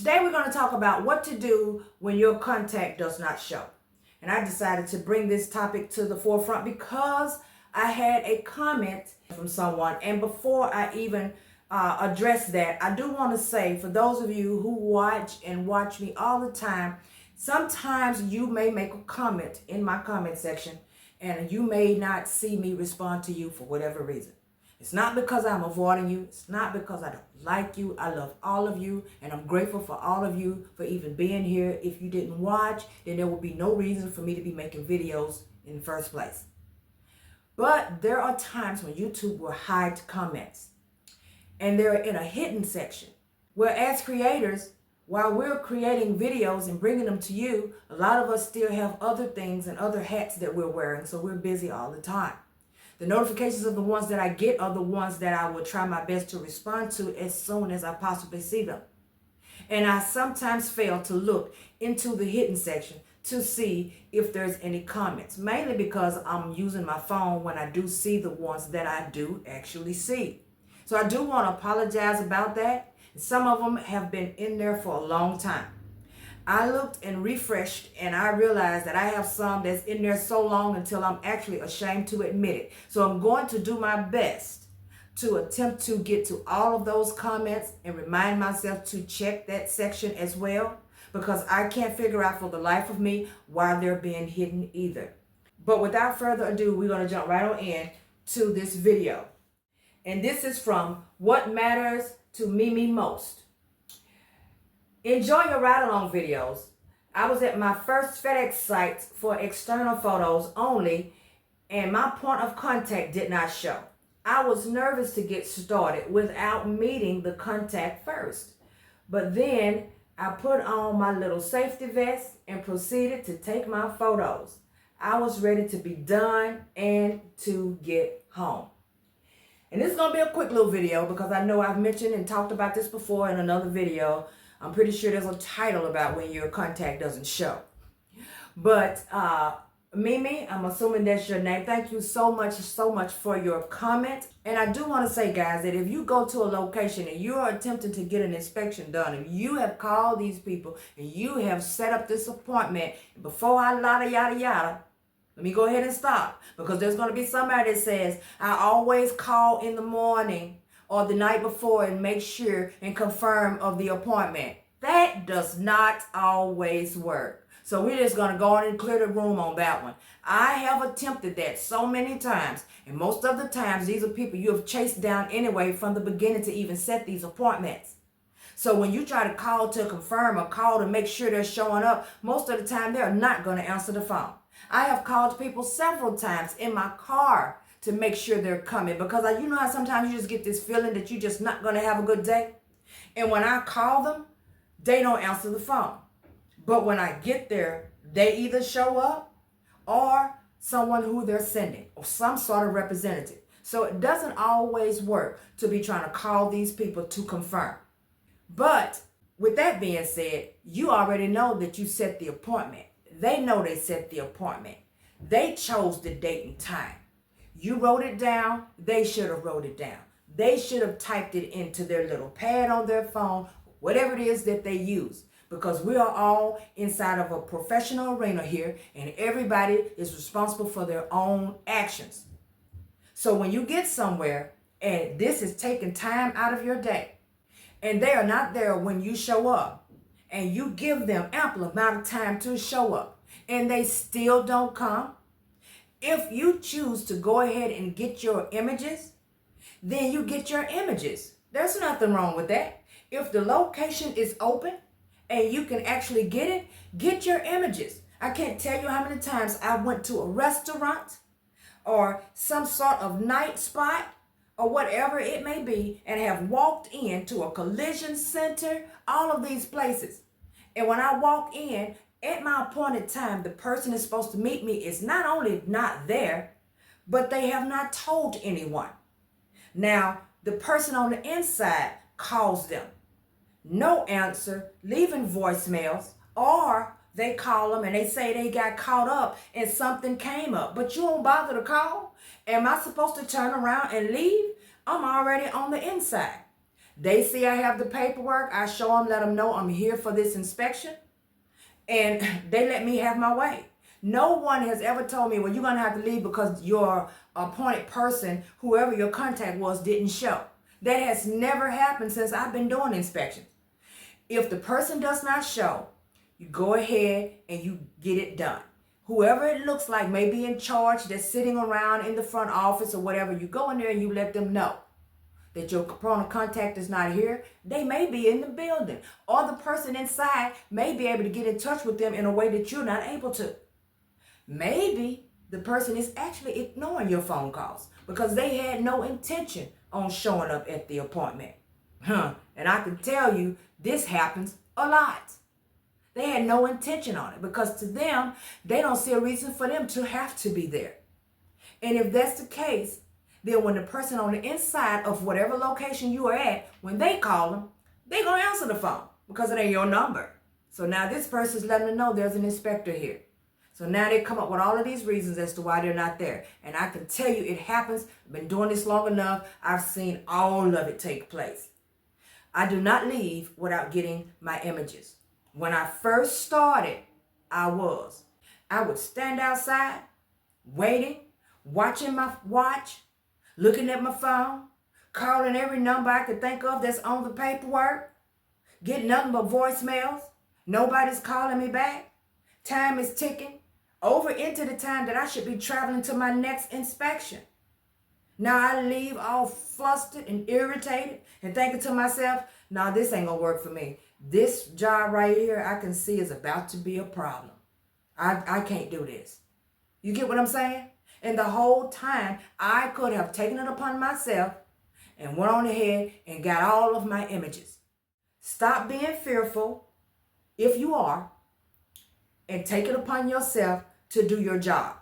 Today we're going to talk about what to do when your contact does not show. And I decided to bring this topic to the forefront because I had a comment from someone. And before I even address that, I do want to say, for those of you who watch me all the time, sometimes you may make a comment in my comment section and you may not see me respond to you for whatever reason. It's not because I'm avoiding you. It's not because I don't like you. I love all of you, and I'm grateful for all of you for even being here. If you didn't watch, then there will be no reason for me to be making videos in the first place. But there are times when YouTube will hide comments, and they're in a hidden section, where as creators, while we're creating videos and bringing them to you, a lot of us still have other things and other hats that we're wearing, so we're busy all the time. The notifications of the ones that I get are the ones that I will try my best to respond to as soon as I possibly see them. And I sometimes fail to look into the hidden section to see if there's any comments, mainly because I'm using my phone when I do see the ones that I do actually see. So I do want to apologize about that. Some of them have been in there for a long time. I looked and refreshed and I realized that I have some that's in there so long until I'm actually ashamed to admit it. So I'm going to do my best to attempt to get to all of those comments and remind myself to check that section as well, because I can't figure out for the life of me why they're being hidden either. But without further ado, we're going to jump right on in to this video. And this is from What Matters to Me Most. Enjoy your ride-along videos. I was at my first FedEx site for external photos only, and my point of contact did not show. I was nervous to get started without meeting the contact first. But then I put on my little safety vest and proceeded to take my photos. I was ready to be done and to get home. And this is going to be a quick little video because I know I've mentioned and talked about this before in another video. I'm pretty sure there's a title about when your contact doesn't show. But Mimi, I'm assuming that's your name. Thank you so much for your comment. And I do want to say, guys, that if you go to a location and you are attempting to get an inspection done, if you have called these people and you have set up this appointment, before I yada yada, let me go ahead and stop, because there's going to be somebody that says, I always call in the morning or the night before and make sure and confirm of the appointment. That does not always work. So we're just going to go on and clear the room on that one. I have attempted that so many times, and most of the times these are people you have chased down anyway from the beginning to even set these appointments. So when you try to call to confirm or call to make sure they're showing up, most of the time they're not going to answer the phone. I have called people several times in my car to make sure they're coming, because you know how sometimes you just get this feeling that you're just not going to have a good day. And when I call them, they don't answer the phone. But when I get there, they either show up or someone who they're sending or some sort of representative. So it doesn't always work to be trying to call these people to confirm. But with that being said, you already know that you set the appointment. They know they set the appointment. They chose the date and time. You wrote it down. They should have wrote it down. They should have typed it into their little pad on their phone, whatever it is that they use, because we are all inside of a professional arena here, and everybody is responsible for their own actions. So when you get somewhere and this is taking time out of your day, and they are not there when you show up, and you give them ample amount of time to show up, and they still don't come, if you choose to go ahead and get your images, then you get your images. There's nothing wrong with that. If the location is open and you can actually get your images. I can't tell you how many times I went to a restaurant or some sort of night spot or whatever it may be and have walked into a collision center, all of these places. And when I walk in, at my appointed time, the person that's supposed to meet me is not only not there, but they have not told anyone. Now, the person on the inside calls them. No answer, leaving voicemails, or they call them and they say they got caught up and something came up, but you don't bother to call. Am I supposed to turn around and leave? I'm already on the inside. They see I have the paperwork. I show them, let them know I'm here for this inspection. And they let me have my way. No one has ever told me, well, you're going to have to leave because your appointed person, whoever your contact was, didn't show. That has never happened since I've been doing inspections. If the person does not show, you go ahead and you get it done. Whoever it looks like may be in charge, that's sitting around in the front office or whatever, you go in there and you let them know that your point of contact is not here. They may be in the building, or the person inside may be able to get in touch with them in a way that you're not able to. Maybe the person is actually ignoring your phone calls because they had no intention on showing up at the appointment. And I can tell you, this happens a lot. They had no intention on it because to them, they don't see a reason for them to have to be there. And if that's the case, then when the person on the inside of whatever location you are at, when they call them, they're going to answer the phone because it ain't your number. So now this person's letting them know there's an inspector here. So now they come up with all of these reasons as to why they're not there. And I can tell you it happens. I've been doing this long enough. I've seen all of it take place. I do not leave without getting my images. When I first started, I would stand outside, waiting, watching my watch, looking at my phone, calling every number I could think of that's on the paperwork, getting nothing but voicemails. Nobody's calling me back. Time is ticking over into the time that I should be traveling to my next inspection. Now I leave all flustered and irritated and thinking to myself, nah, this ain't gonna work for me. This job right here, I can see is about to be a problem. I can't do this. You get what I'm saying? And the whole time, I could have taken it upon myself and went on ahead and got all of my images. Stop being fearful, if you are, and take it upon yourself to do your job.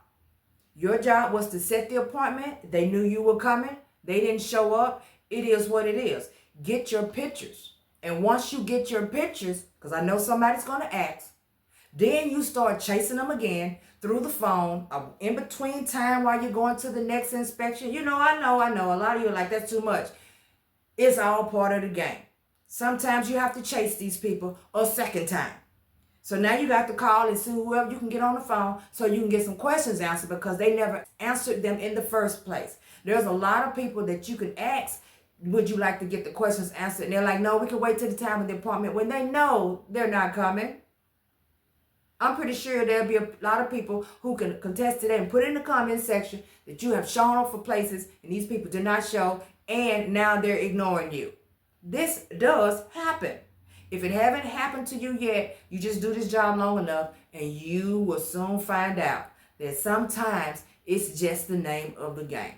Your job was to set the appointment. They knew you were coming. They didn't show up. It is what it is. Get your pictures. And once you get your pictures, because I know somebody's going to ask, then you start chasing them again through the phone, in between time while you're going to the next inspection. You know, I know. A lot of you are like, that's too much. It's all part of the game. Sometimes you have to chase these people a second time. So now you got to call and see whoever you can get on the phone so you can get some questions answered because they never answered them in the first place. There's a lot of people that you can ask, would you like to get the questions answered? And they're like, no, we can wait till the time of the appointment when they know they're not coming. I'm pretty sure there'll be a lot of people who can contest today and put in the comment section that you have shown up for places and these people did not show and now they're ignoring you. This does happen. If it haven't happened to you yet, you just do this job long enough and you will soon find out that sometimes it's just the name of the game.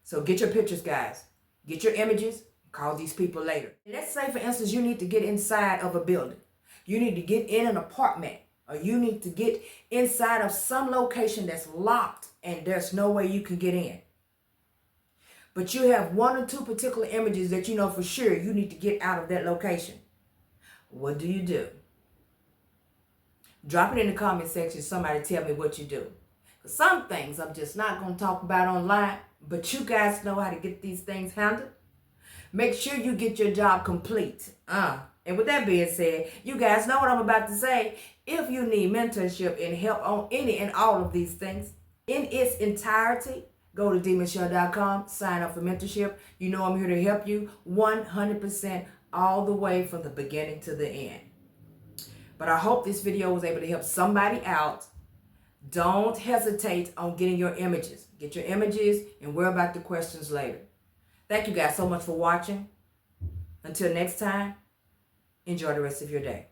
So get your pictures, guys. Get your images. Call these people later. Let's say, for instance, you need to get inside of a building. You need to get in an apartment, or you need to get inside of some location that's locked and there's no way you can get in. But you have one or two particular images that you know for sure you need to get out of that location. What do? Drop it in the comment section. Somebody tell me what you do. Some things I'm just not going to talk about online, but you guys know how to get these things handled. Make sure you get your job complete. And with that being said, you guys know what I'm about to say. If you need mentorship and help on any and all of these things in its entirety, go to demonshell.com, sign up for mentorship. You know I'm here to help you 100% all the way from the beginning to the end. But I hope this video was able to help somebody out. Don't hesitate on getting your images. Get your images and worry about the questions later. Thank you guys so much for watching. Until next time, enjoy the rest of your day.